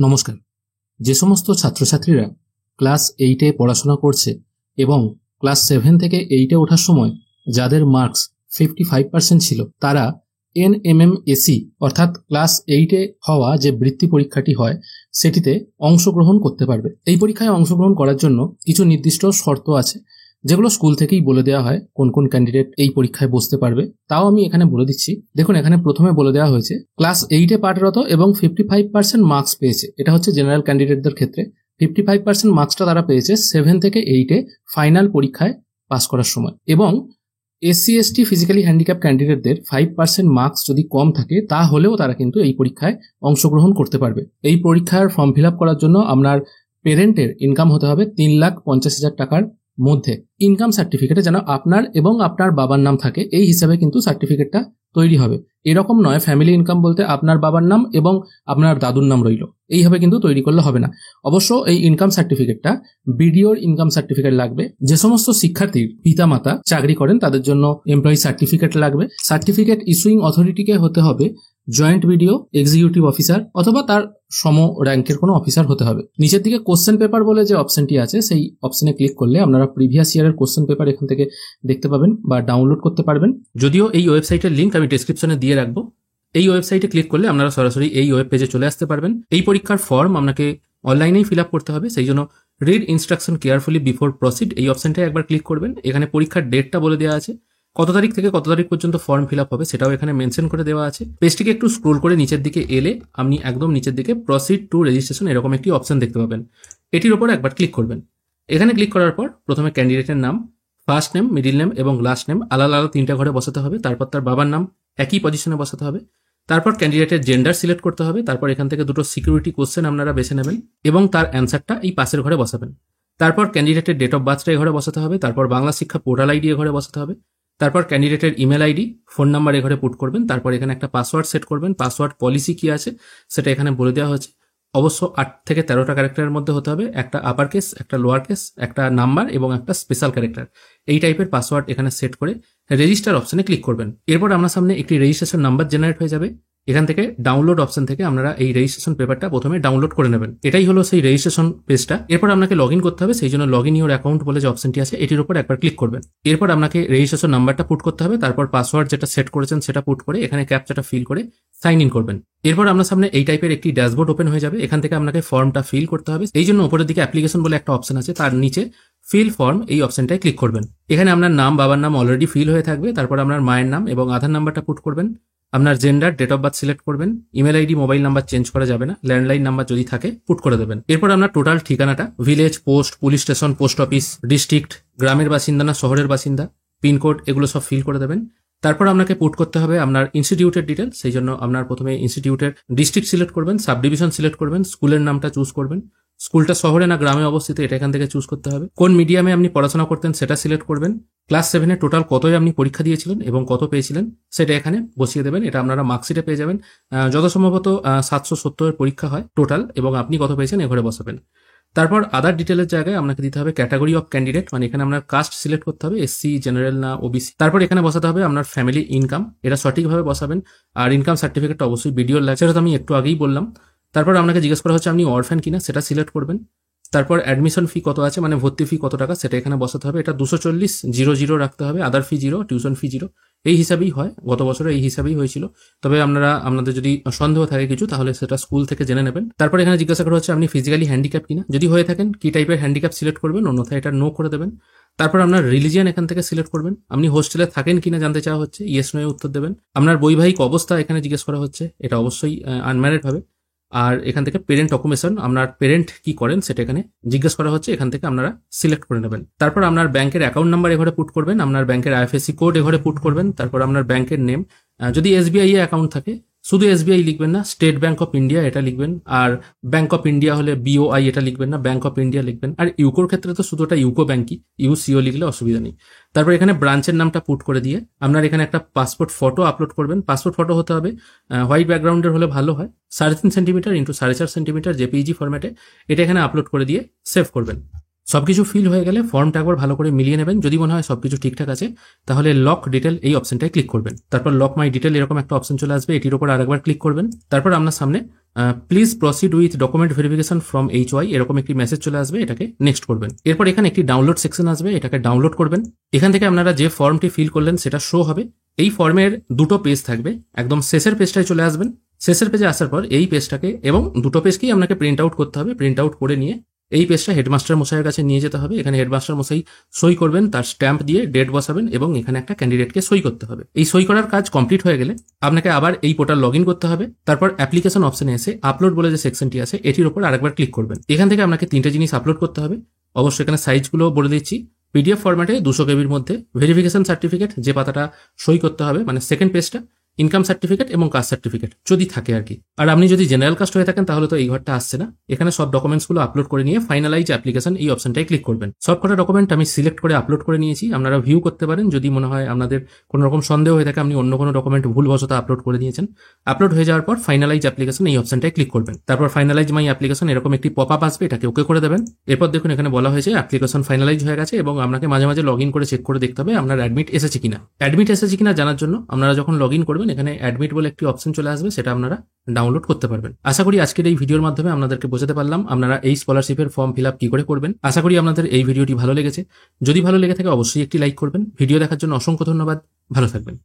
নমস্কার। যে সমস্ত ছাত্রছাত্রীরা ক্লাস 8-এ পড়াশোনা করছে এবং ক্লাস 7 থেকে 8-এ ওঠার সময় যাদের মার্কস 55% ছিল, তারা NMMSE অর্থাৎ ক্লাস 8-এ হওয়া যে বৃত্তি পরীক্ষাটি হয় সেটিতে অংশগ্রহণ করতে পারবে। এই পরীক্ষায় অংশগ্রহণ করার জন্য কিছু নির্দিষ্ট শর্ত আছে, যেগুলো স্কুল থেকেই বলে দেওয়া হয় কোন কোন ক্যান্ডিডেট এই পরীক্ষায় বসতে পারবে। তাও আমি এখানে বলে দিচ্ছি। দেখুন, এখানে প্রথমে বলে দেওয়া হয়েছে ক্লাস 8-এ পাঠরত এবং 55% মার্কস পেয়েছে। এটা হচ্ছে জেনারেল ক্যান্ডিডেটদের ক্ষেত্রে। 55% মার্কসটা তারা পেয়েছে 7 থেকে 8-এ ফাইনাল পরীক্ষায় পাস করার সময়। এবং SC/ST ফিজিক্যালি হ্যান্ডিক্যাপ ক্যান্ডিডেটদের 5% মার্কস যদি কম থাকে তাহলেও তারা কিন্তু এই পরীক্ষায় অংশগ্রহণ করতে পারবে। এই পরীক্ষার ফর্ম ফিল আপ করার জন্য আপনার পেরেন্টের ইনকাম হতে হবে 3,50,000 টাকার মধ্যে। ইনকাম সার্টিফিকেটে যেন আপনার এবং আপনার বাবার নাম থাকে, এই হিসাবে কিন্তু সার্টিফিকেটটা তৈরি হবে। এরকম নয় ফ্যামিলি ইনকাম বলতে আপনার বাবার নাম এবং আপনার দাদুর নাম রইল, এইভাবে কিন্তু তৈরি করলে হবে না। অবশ্য এই ইনকাম সার্টিফিকেটটা বিডিওর ইনকাম সার্টিফিকেট লাগবে। যে সমস্ত শিক্ষার্থীর পিতামাতা চাকরি করেন তাদের জন্য এমপ্লয়ি সার্টিফিকেট লাগবে। সার্টিফিকেট ইস্যুইং অথরিটিকে হতে হবে জয়েন্ট বিডিও, এক্সিকিউটিভ অফিসার অথবা তার সম র্যাঙ্কের কোনো অফিসার হতে হবে। নিচের দিকে কোশ্চেন পেপার বলে যে অপশনটি আছে, সেই অপশনে ক্লিক করলে আপনারা প্রিভিয়াস ইয়ারের কোশ্চেন পেপার এখান থেকে দেখতে পাবেন বা ডাউনলোড করতে পারবেন। যদিও এই ওয়েবসাইটের লিঙ্ক আমি ডেসক্রিপশনে দিয়ে রাখবো। এই ওয়েবসাইটে ক্লিক করলে আপনারা সরাসরি এই ওয়েব পেজে চলে আসতে পারবেন। এই পরীক্ষার ফর্ম আপনাকে অনলাইনেই ফিল আপ করতে হবে, সেই জন্য read instruction carefully before proceed এই অপশনটায় একবার ক্লিক করবেন। এখানে পরীক্ষার ডেটটা বলে দেওয়া আছে, কত তারিখ থেকে কত তারিখ পর্যন্ত ফর্ম ফিল আপ হবে সেটাও এখানে মেনশন করে দেওয়া আছে। পেজটিকে একটু স্ক্রোল করে নিচের দিকে এলে আপনি একদম নিচের দিকে প্রসিড টু রেজিস্ট্রেশন এরকম একটি অপশন দেখতে পাবেন। এটির উপর একবার ক্লিক করবেন। এখানে ক্লিক করার পর প্রথমে ক্যান্ডিডেটের নাম, ফার্স্ট নেম, মিডিল নেম এবং লাস্ট নেম আলাদা আলাদা 3টা ঘরে বসাতে হবে। তারপর তার বাবার নাম একই পজিশনে বসাতে হবে। তারপর ক্যান্ডিডেটের জেন্ডার সিলেক্ট করতে হবে। তারপর এখান থেকে দুটো সিকিউরিটি কোশ্চেন আপনারা বেছে নেবেন এবং তার অ্যান্সারটা এই পাশের ঘরে বসাবেন। তারপর ক্যান্ডিডেটের ডেট অফ বার্থটা এই ঘরে বসাতে হবে। তারপর বাংলা শিক্ষা পোর্টাল আইডি এ ঘরে বসাতে হবে। তারপর ক্যান্ডিডেটের ইমেল আইডি, ফোন নাম্বার এ ঘরে পুট করবেন। তারপর এখানে একটা পাসওয়ার্ড সেট করবেন। পাসওয়ার্ড পলিসি কি আছে সেটা এখানে বলে দেওয়া হয়েছে। অবশ্য 8 থেকে 13টা ক্যারেক্টারের মধ্যে হতে হবে। একটা আপার কেস, একটা লোয়ার কেস, একটা নাম্বার এবং একটা স্পেশাল ক্যারেক্টার। এই টাইপের পাসওয়ার্ড এখানে সেট করে রেজিস্টার অপশনে ক্লিক করবেন। এরপর আপনার সামনে একটি রেজিস্ট্রেশন নাম্বার জেনারেট হয়ে যাবে। এখান থেকে ডাউনলোড অপশন থেকে আপনারা এই রেজিস্ট্রেশন পেপারটা প্রথমে ডাউনলোড করে নেবেন। এটাই হলো সেই রেজিস্ট্রেশন পেজটা। এরপর আপনাকে লগ ইন করতে হবে, সেই জন্য লগ ইন ইউর অ্যাকাউন্ট বলে যে অপশনটি আছে এটির উপর একবার ক্লিক করবেন। এরপর আপনাকে রেজিস্ট্রেশন নাম্বারটা পুট করতে হবে। তারপর পাসওয়ার্ড যেটা সেট করেছেন সেটা পুট করে এখানে ক্যাপচাটা ফিল করে সাইন ইন করবেন। এরপর আপনার সামনে এই টাইপের একটি ড্যাশবোর্ড ওপেন হয়ে যাবে। এখান থেকে আপনাকে ফর্মটা ফিল করতে হবে। এই জন্য উপরের দিকে অ্যাপ্লিকেশন বলে একটা অপশন আছে, তার নিচে ফিল ফর্ম এই অপশনটায় ক্লিক করবেন। এখানে আপনার নাম, বাবার নাম অলরেডি ফিল হয়ে থাকবে। তারপর আপনার মায়ের নাম এবং আধার নাম্বারটা পুট করবেন। আপনার gender, date of birth select করবেন। Email ID, mobile number change করা যাবে না, ল্যান্ডলাইন নাম্বার যদি থাকে পুট করে দেবেন। এরপর আপনার টোটাল ঠিকানাটা, village, post, police station, post office, district, গ্রামের বাসিন্দা না শহরের বাসিন্দা, পিনকোড, এগুলো সব ফিল করে দেবেন। তারপর আপনাকে পুট করতে হবে আপনার ইনস্টিটিউটের ডিটেলস, সেই জন্য আপনার প্রথমে ইনস্টিটিউটের ডিস্ট্রিক্ট সিলেক্ট করবেন, সাব ডিভিশন সিলেক্ট করবেন, স্কুলের নামটা চুজ করবেন। স্কুলটা শহরে না গ্রামে অবস্থিত এটা এখান থেকে চুজ করতে হবে। কোন মিডিয়ামে আপনি পড়াশোনা করতেন সেটা সিলেক্ট করবেন। ক্লাস 7-এ টোটাল কতই আপনি পরীক্ষা দিয়েছিলেন এবং কত পেয়েছিলেন সেটা এখানে বসিয়ে দেবেন। এটা আপনারা মার্কশিটে পেয়ে যাবেন। যত সম্ভবত 770-এর পরীক্ষা হয় টোটাল এবং আপনি কত পেয়েছেন এ ঘরে বসাবেন। তারপর আদার ডিটেলের জায়গায় আপনাকে দিতে হবে ক্যাটাগরি অফ ক্যান্ডিডেট, মানে এখানে আপনার কাস্ট সিলেক্ট করতে হবে, SC, জেনারেল না OBC। তারপর এখানে বসাতে হবে আপনার ফ্যামিলি ইনকাম, এটা সঠিকভাবে বসাবেন। আর ইনকাম সার্টিফিকেটটা অবশ্যই ভিডিওর লাগছে, সেটা আমি একটু আগেই বললাম। তারপর আপনাকে জিজ্ঞেস করা হচ্ছে আপনি অরফ্যান কিনা, সেটা সিলেক্ট করবেন। তারপর অ্যাডমিশন ফি কত আছে, মানে ভর্তি ফি কত টাকা, সেটা এখানে বসাতে হবে। এটা 240,000 রাখতে হবে। আদার ফি 0, টিউশন ফি 0, এই হিসাবেই হয়। গত বছরে এই হিসাবেই হয়েছিল। তবে আপনাদের যদি সন্দেহ থাকে কিছু তাহলে সেটা স্কুল থেকে জেনে নেবেন। তারপর এখানে জিজ্ঞাসা করা হচ্ছে আপনি ফিজিক্যালি হ্যান্ডিক্যাপ কিনা, যদি হয়ে থাকেন কি টাইপের হ্যান্ডিক্যাপ সিলেক্ট করবেন, অন্যথায় এটা নো করে দেবেন। তারপর আপনার রিলিজিয়ান এখান থেকে সিলেক্ট করবেন। আপনি হোস্টেলে থাকেন কিনা জানতে চাওয়া হচ্ছে, ইয়েস নো এ উত্তর দেবেন। আপনার বৈবাহিক অবস্থা এখানে জিজ্ঞেস করা হচ্ছে, এটা অবশ্যই আনম্যারিড হবে। আর এখান থেকে পেরেন্ট অকুপেশন, আপনার পেরেন্ট কি করেন সেটা এখানে জিজ্ঞেস করা হচ্ছে, এখান থেকে আপনারা সিলেক্ট করে নেবেন। তারপর আপনার ব্যাংকের অ্যাকাউন্ট নাম্বার এঘরে পুট করবেন, আপনার ব্যাংকের IFSC কোড এঘরে পুট করবেন। তারপর আপনার ব্যাংকের নেম, যদি SBI এ অ্যাকাউন্ট থাকে শুধু SBI লিখবেন না, স্টেট ব্যাংক অফ ইন্ডিয়া এটা লিখবেন। আর ব্যাংক অফ ইন্ডিয়া হলে BOI এটা লিখবেন না, ব্যাংক অফ ইন্ডিয়া লিখবেন। আর ইউকোর ক্ষেত্রে তো শুধু ওটা ইউকো ব্যাংকই, UCO লিখলে অসুবিধা নেই। তারপর এখানে ব্রাঞ্চের নামটা পুট করে দিয়ে আপনার এখানে একটা পাসপোর্ট ফটো আপলোড করবেন। পাসপোর্ট ফটো হতে হবে হোয়াইট ব্যাকগ্রাউন্ডের হলে ভালো হয়, 3.5 সেন্টিমিটার ইন্টু 4.5 সেন্টিমিটার JPEG ফরম্যাটে। এটা এখানে আপলোড করে দিয়ে সেভ করবেন। সবকিছু ফিল হয়ে গেলে ফর্মটা একবার ভালো করে মিলিয়ে নেবেন। যদি মনে হয় সবকিছু ঠিকঠাক আছে তাহলে লক ডিটেল এই অপশনটায় ক্লিক করবেন। তারপর লক মাই ডিটেল এরকম একটা অপশন চলে আসবে, এটির উপর আরেকবার ক্লিক করবেন। তারপর আপনার সামনে please proceed with document verification from HY এরকম একটি মেসেজ চলে আসবে, এটাকে নেক্সট করবেন। এরপর এখানে একটি ডাউনলোড সেকশন আসবে, এটাকে ডাউনলোড করবেন। এখান থেকে আপনারা যে ফর্মটি ফিল করলেন সেটা শো হবে। এই ফর্মের দুটো পেজ থাকবে, একদম শেষের পেজটায় চলে আসবেন। শেষের পেজে আসার পর এই পেজটাকে এবং দুটো পেজকেই আপনাকে প্রিন্ট আউট করতে হবে। প্রিন্ট আউট করে নিয়ে এই পেজটা হেডমাস্টার মশাইয়ের কাছে নিয়ে যেতে হবে। এখানে হেডমাস্টার মশাই সই করবেন, তার স্ট্যাম্প দিয়ে ডেট বসাবেন এবং এখানে একটা ক্যান্ডিডেটকে সই করতে হবে। এই সই করার কাজ কমপ্লিট হয়ে গেলে আপনাকে আবার এই পোর্টাল লগ ইন করতে হবে। তারপর অ্যাপ্লিকেশন অপশনে এসে আপলোড বলে যে সেকশনটি আছে এটির উপর আরেকবার ক্লিক করবেন। এখান থেকে আপনাকে 3টে জিনিস আপলোড করতে হবে। অবশ্যই এখানে সাইজগুলো বলে দিচ্ছি। PDF ফরম্যাটে 200 KB মধ্যে ভেরিফিকেশন সার্টিফিকেট, যে পাতাটা সই করতে হবে মানে সেকেন্ড পেজটা, ইনকাম সার্টিফিকেট এবং কাস্ট সার্টিফিকেট যদি থাকে আর কি। আর আপনি যদি জেনারেল কাস্ট হয়ে থাকেন তাহলে তো এই ঘরটা আসছে না। এখানে সব ডকুমেন্টসগুলো আপলোড করে নিয়ে ফাইনালাইজ অ্যাপ্লিকেশন এই অপশনটায় ক্লিক করবেন। সবকটা ডকুমেন্ট আমি সিলেক্ট করে আপলোড করে নিয়েছি। আপনারা ভিউ করতে পারেন যদি মনে হয় আপনাদের কোনো রকম সন্দেহ হয়ে থাকে আপনি অন্য কোনো ডকুমেন্ট ভুলবশত আপলোড করে দিয়েছেন। আপলোড হয়ে যাওয়ার পর ফাইনালাইজ অ্যাপ্লিকেশন এই অপশনটায় ক্লিক করবেন। তারপর ফাইনালাইজ মাই অ্যাপ্লিকেশন এরকম একটি পপ আপ আসবে, এটাকে ওকে করে দেবেন। এরপর দেখুন এখানে বলা হয়েছে অ্যাপ্লিকেশন ফাইনালাইজ হয়ে গেছে এবং আপনাকে মাঝে মাঝে লগ ইন করে চেক করে দেখতে হবে আপনার অ্যাডমিট এসেছে কিনা। অ্যাডমিট এসেছে কিনা জানার জন্য আপনারা যখন লগ ইন করবেন এখানে অ্যাডমিট বলে একটি অপশন চলে আসবে, সেটা আপনারা ডাউনলোড করতে পারবেন। আশা করি আজকের এই ভিডিওর মাধ্যমে আপনাদেরকে বোঝাতে পারলাম আপনারা এই স্কলারশিপের ফর্ম ফিল আপ কি করে করবেন। আশা করি আপনাদের এই ভিডিওটি ভালো লেগেছে। যদি ভালো লেগে থাকে অবশ্যই একটি লাইক করবেন। ভিডিও দেখার জন্য অসংখ্য ধন্যবাদ। ভালো থাকবেন।